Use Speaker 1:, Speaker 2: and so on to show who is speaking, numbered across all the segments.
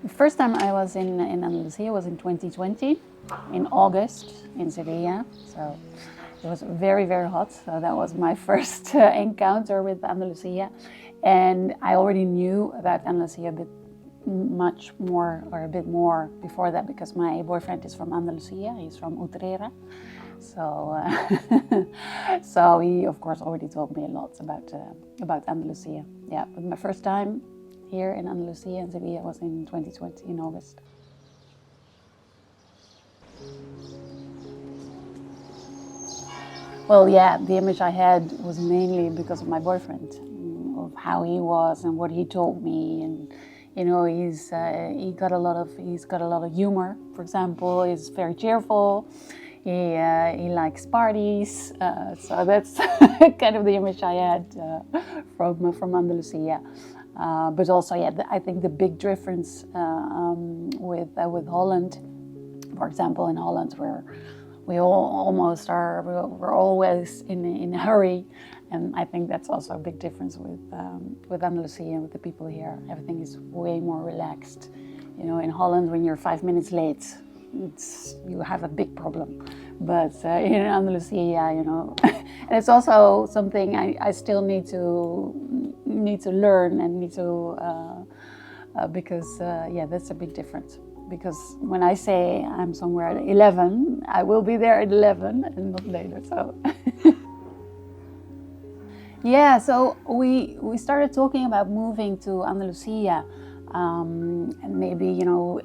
Speaker 1: The first time I was in Andalucía was in 2020, in August, in Sevilla. So it was very, very hot. So that was my first encounter with Andalucía. And I already knew about Andalucía a bit much more, or a bit more before that, because my boyfriend is from Andalucía. He's from Utrera. So, so he, of course, already told me a lot about Andalucía. Yeah, but my first time here in Andalucía and Sevilla was in 2020, in August. Well, yeah, the image I had was mainly because of my boyfriend, of how he was and what he told me, and you know, he's got a lot of humor. For example, he's very cheerful. He likes parties, so that's kind of the image I had from Andalucía. But also, yeah, I think the big difference with Holland, for example, in Holland, where we we're always in a hurry, and I think that's also a big difference with Andalucía and with the people here. Everything is way more relaxed. You know, in Holland, when you're 5 minutes late, you have a big problem. But in Andalucía, you know, and it's also something I still need to learn and need to because yeah, that's a big difference. Because when I say I'm somewhere at 11, I will be there at 11 and not later. So yeah, so we started talking about moving to Andalucía. And maybe, you know,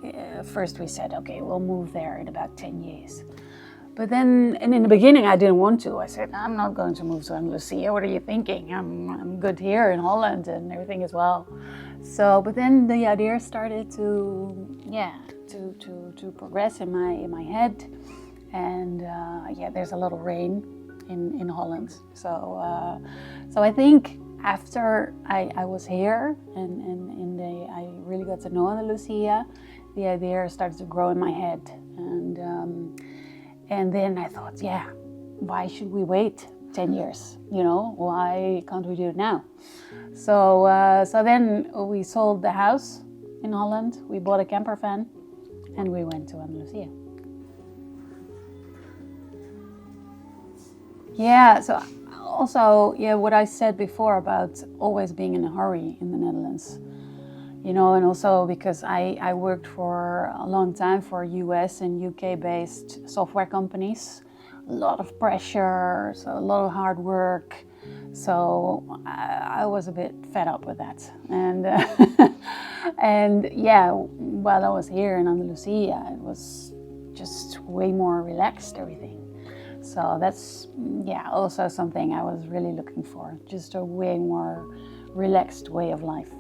Speaker 1: first we said, okay, we'll move there in about 10 years. But then, and in the beginning, I didn't want to. I said, I'm not going to move to Andalucía. What are you thinking? I'm good here in Holland and everything as well. So, but then the idea started to, yeah, to progress in my head. And yeah, there's a lot of rain in Holland. So, so I think after I was here and I really got to know Andalucía, the idea started to grow in my head. And then I thought, yeah, why should we wait 10 years? You know, why can't we do it now? So, so then we sold the house in Holland, we bought a camper van, and we went to Andalucía. Yeah, so also, yeah, what I said before about always being in a hurry in the Netherlands. You know, and also because I worked for a long time for US and UK based software companies. A lot of pressure, so a lot of hard work. So I was a bit fed up with that. And and yeah, while I was here in Andalucía, it was just way more relaxed, everything. So that's, yeah, also something I was really looking for. Just a way more relaxed way of life.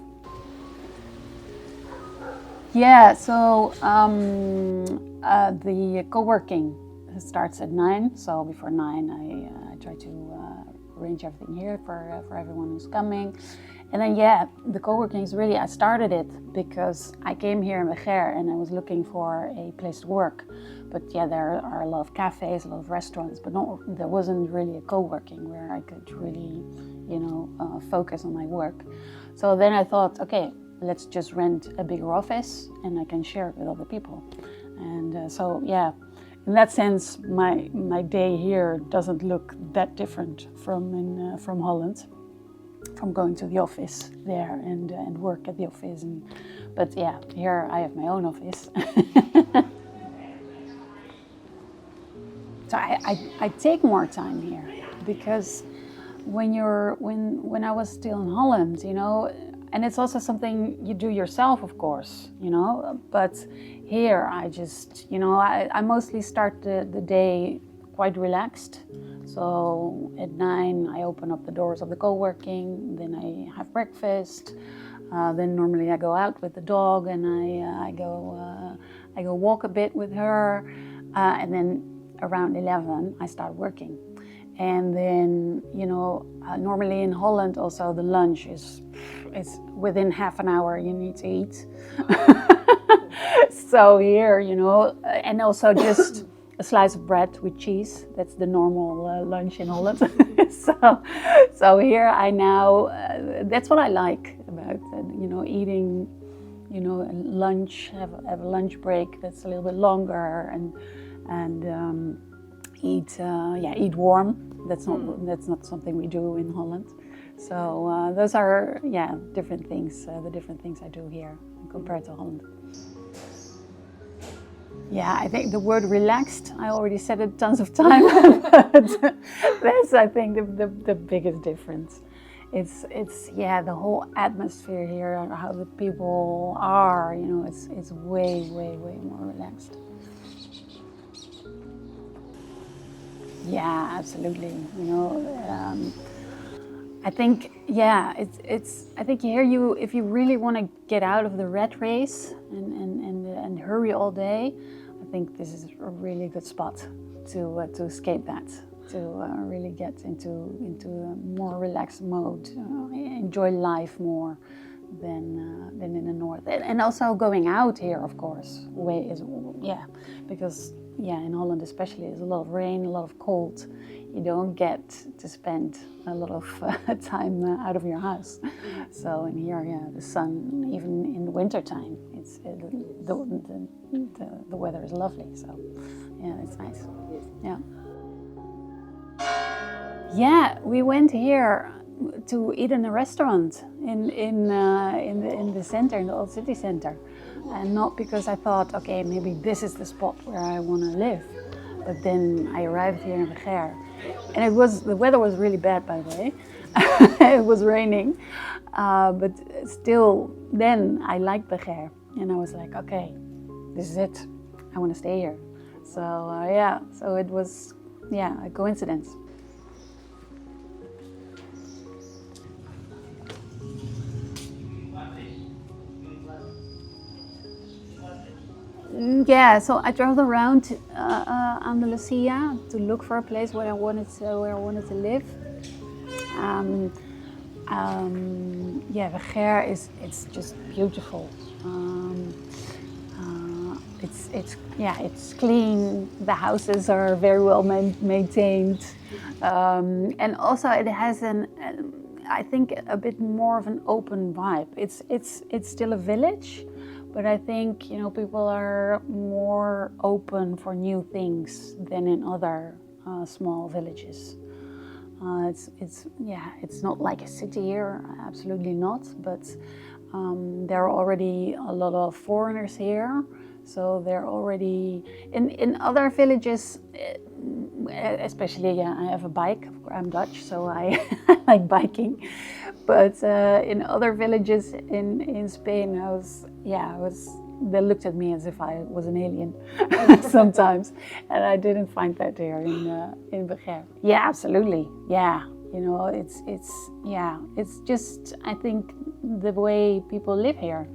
Speaker 1: Yeah, so the co-working starts at 9. So before 9, I try to arrange everything here for everyone who's coming. And then, yeah, the co-working is really, I started it because I came here in Vejer and I was looking for a place to work. But yeah, there are a lot of cafes, a lot of restaurants, but there wasn't really a co-working where I could really, you know, focus on my work. So then I thought, okay, let's just rent a bigger office and I can share it with other people. And so, yeah, in that sense, my day here doesn't look that different from Holland, from going to the office there and work at the office. But yeah, here I have my own office. So I take more time here because when I was still in Holland, you know, and it's also something you do yourself, of course, you know, but here I just, you know, I mostly start the day quite relaxed. So at 9 I open up the doors of the co-working, then I have breakfast, then normally I go out with the dog and I go walk a bit with her, and then around 11 I start working. And then, you know, normally in Holland also the lunch is within half an hour you need to eat. So here, you know, and also just a slice of bread with cheese. That's the normal lunch in Holland. So here I now, that's what I like about, you know, eating lunch, have a lunch break that's a little bit longer, and eat warm. That's not something we do in Holland. So those are different things. The different things I do here compared to Holland. Yeah, I think the word relaxed, I already said it tons of times, but that's, I think, the biggest difference. It's the whole atmosphere here, how the people are, it's way more relaxed. Yeah, absolutely. I think, I think here if you really want to get out of the rat race and hurry all day, I think this is a really good spot to escape that, to really get into a more relaxed mode, enjoy life more than in the north. And also going out here, of course, because in Holland especially, there's a lot of rain, a lot of cold. You don't get to spend a lot of time out of your house. So in here, the sun, even in the winter time, the weather is lovely. So it's nice. Yeah, we went here to eat in a restaurant in the center, in the old city center, and not because I thought, okay, maybe this is the spot where I want to live. But then I arrived here in Vejer, and the weather was really bad, by the way. It was raining, but still, then I liked Vejer, and I was like, okay, this is it. I want to stay here. So so it was a coincidence. Yeah, so I traveled around Andalucía to look for a place where I wanted to live. Vejer it's just beautiful. It's clean. The houses are very well maintained, and also it has I think a bit more of an open vibe. It's still a village. But I think, people are more open for new things than in other small villages. It's not like a city here, absolutely not. But there are already a lot of foreigners here, so they're already in other villages. Especially, I have a bike. I'm Dutch, so I like biking. But in other villages in Spain, they looked at me as if I was an alien sometimes, and I didn't find that here in Vejer. Yeah, absolutely. Yeah, it's just, I think, the way people live here.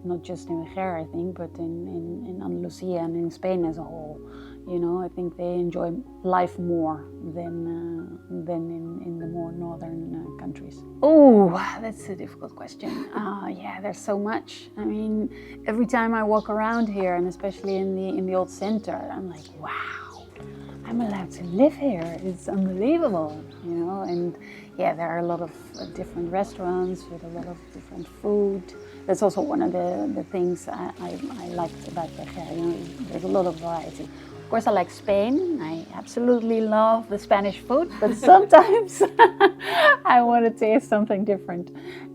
Speaker 1: Not just in Vejer, I think, but in Andalucía and in Spain as a whole. I think they enjoy life more than in the more northern countries. Oh, that's a difficult question. There's so much. I mean, every time I walk around here, and especially in the old center, I'm like, wow, I'm allowed to live here. It's unbelievable, And there are a lot of different restaurants with a lot of different food. That's also one of the things I liked about Vejer. There's a lot of variety. Of course, I like Spain. I absolutely love the Spanish food, but sometimes I want to taste something different.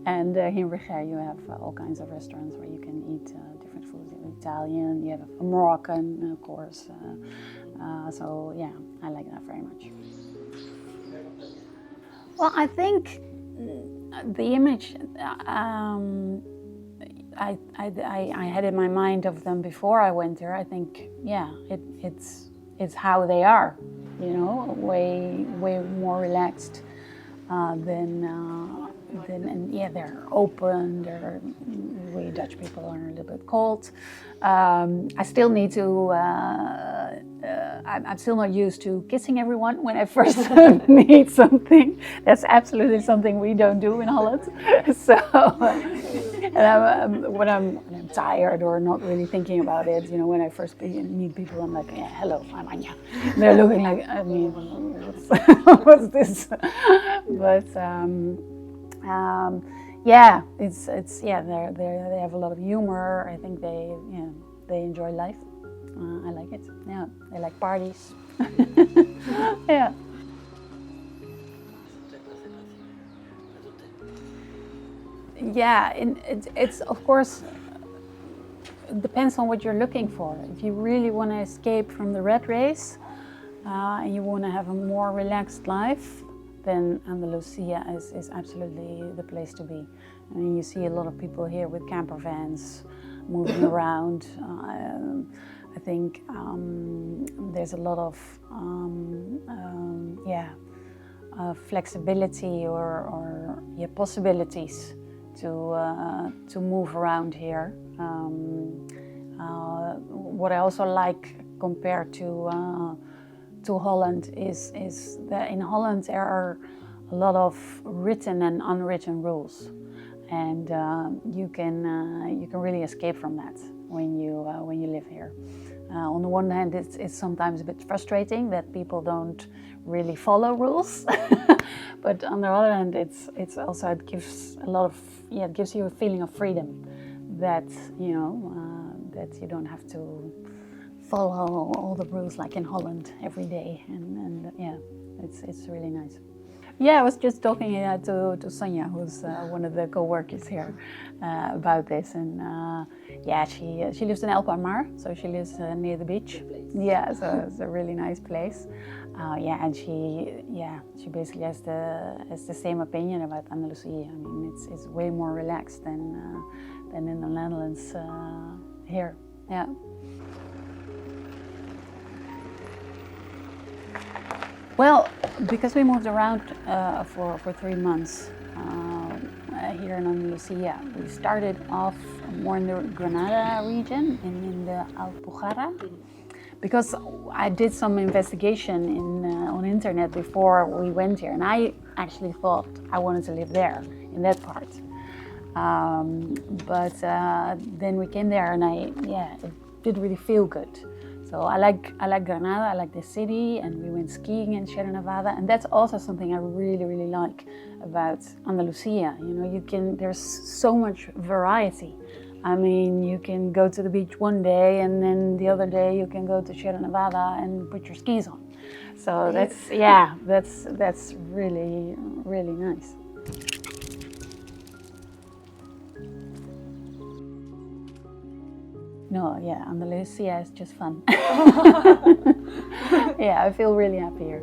Speaker 1: And here in Vejer, you have all kinds of restaurants where you can eat different foods. You have Italian, you have a Moroccan, of course. I like that very much. Well, I think the image I had in my mind of them before I went there, I think, it's how they are, way more relaxed than they're open. We Dutch people are a little bit cold. I still need to. I'm still not used to kissing everyone when I first meet something. That's absolutely something we don't do in Holland. So, and when I'm tired or not really thinking about it, when I first meet people, I'm like, hello, I'm Anja. And they're looking like, what's this? But yeah, it's yeah. They have a lot of humor. I think they enjoy life. I like it. Yeah, they like parties. Yeah. Yeah, it's of course it depends on what you're looking for. If you really want to escape from the rat race and you want to have a more relaxed life, then Andalucía is absolutely the place to be. I mean, you see a lot of people here with camper vans moving around. I think there's a lot of flexibility or possibilities to move around here. What I also like compared to Holland is that in Holland there are a lot of written and unwritten rules, and you can really escape from that when you live here. On the one hand, it's sometimes a bit frustrating that people don't really follow rules, but on the other hand, it gives a lot of it gives you a feeling of freedom that that you don't have to follow all the rules like in Holland every day, and yeah, it's really nice. Yeah, I was just talking to Sonia, who's one of the co-workers here, about this, and she lives in Alpamar, so she lives near the beach. Yeah, so it's a really nice place. And she basically has the same opinion about Andalucía. I mean, it's way more relaxed than in the Netherlands here. Yeah. Well, because we moved around for 3 months here in Andalucía, we started off more in the Granada region, in the Alpujarra, because I did some investigation on internet before we went here, and I actually thought I wanted to live there, in that part. But then we came there, and it didn't really feel good. So I like Granada, I like the city, and we went skiing in Sierra Nevada, and that's also something I really, really like about Andalucía. There's so much variety. I mean, you can go to the beach one day, and then the other day you can go to Sierra Nevada and put your skis on. So that's really, really nice. No, yeah, Andalucía is just fun. Yeah, I feel really happy here.